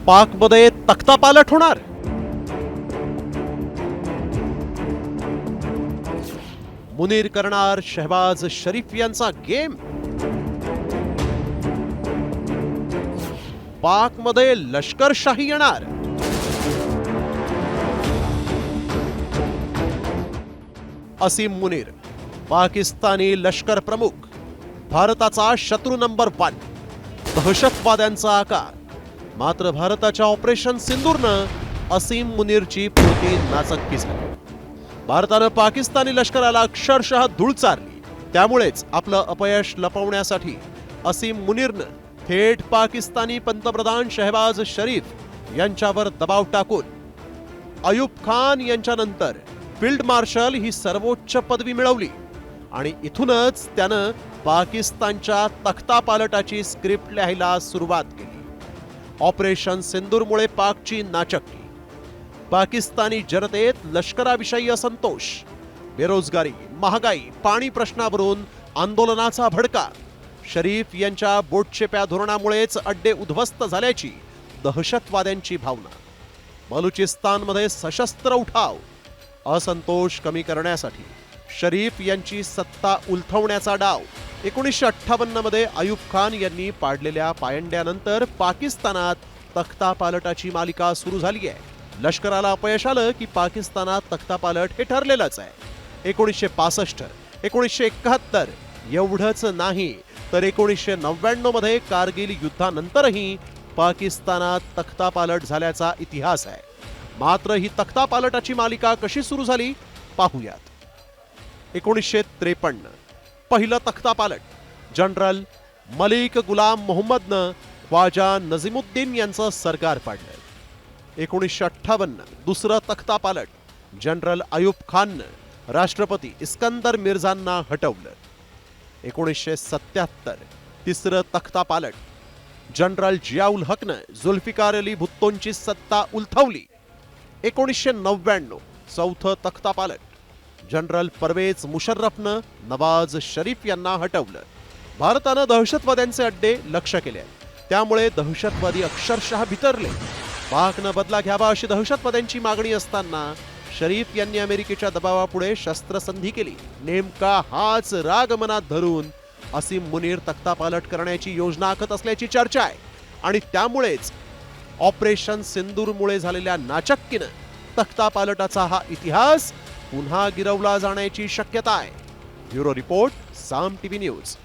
पाकमध्ये तख्तापालट होणार? मुनीर करणार शहबाज शरीफ यांचा गेम? पाकमध्ये लष्करशाही येणार? असीम मुनीर पाकिस्तानी लष्कर प्रमुख, भारताचा शत्रू नंबर 1, दहशतवाद्यांचा आकार. मात्र भारताच्या ऑपरेशन सिंदूरनं असीम मुनीरची पोटी नाचक्की झाली. भारतानं पाकिस्तानी लष्कराला अक्षरशः धूळ चारली. त्यामुळेच आपलं अपयश लपवण्यासाठी असीम मुनीरनं थेट पाकिस्तानी पंतप्रधान शहबाज शरीफ यांच्यावर दबाव टाकून अयूब खान यांच्यानंतर फील्ड मार्शल ही सर्वोच्च पदवी मिळवली आणि इथूनच त्यानं पाकिस्तानच्या तख्तापालटाची स्क्रिप्ट लिहायला सुरुवात केली. ऑपरेशन सिंदूरमुळे पाकची नाचक्की, पाकिस्तानी जनतेत लष्कराविषयी असंतोष, बेरोजगारी, महागाई, पाणी प्रश्नावरून आंदोलनाचा भडका, शरीफ यांच्या बोटचेप्या धोरणामुळेच अड्डे उद्ध्वस्त झाल्याची दहशतवाद्यांची भावना, बलुचिस्तानमध्ये सशस्त्र उठाव, असंतोष कमी करण्यासाठी शरीफ यांची सत्ता उलथवण्याचा डाव. 1958 मध्ये अयूब खान यांनी पाडलेल्या पायंड्यानंतर पाकिस्तानात तख्तापालटाची मालिका सुरू झाली आहे. लष्कराला अपयश आलं की पाकिस्तानात तख्तापालट हे ठरलेलंच आहे. 1965, 1971 एवढंच नाही तर 1999 मध्ये कारगिल युद्धानंतरही पाकिस्तानात तख्तापालट झाल्याचा इतिहास आहे. मात्र ही तख्तापालटाची मालिका कशी सुरू झाली पाहूयात. 1953 पहिलं तख्तापालट जनरल मलिक गुलाम मोहम्मदनं ख्वाजा नजीमुद्दीन यांचं सरकार पाडलं. 1958 दुसरं तख्तापालट जनरल अयूब खाननं राष्ट्रपती इस्कंदर मिर्झांना हटवलं. 1977 तिसरं तख्तापालट जनरल जियाउल हकनं जुल्फिकार अली भुत्तोंची सत्ता उलथवली. 1999 चौथं तख्तापालट जनरल परवेज मुशर्रफनं नवाज शरीफ यांना हटवलं. भारतानं दहशतवाद्यांचे अड्डे लक्ष केले, त्यामुळे दहशतवादी अक्षरशः भितरले. पाकनं बदला घ्यावा अशी दहशतवाद्यांची मागणी असताना शरीफ यांनी अमेरिकेच्या दबावापुढे शस्त्रसंधी केली. नेमका हाच राग मनात धरून असीम मुनीर तख्तापालट करण्याची योजना आखत असल्याची चर्चा आहे आणि त्यामुळेच ऑपरेशन सिंदूरमुळे झालेल्या नाचक्कीनं तख्तापालटाचा हा इतिहास पुन्हा गिरवला जाण्याची शक्यता आहे. ब्युरो रिपोर्ट, साम टीव्ही न्यूज.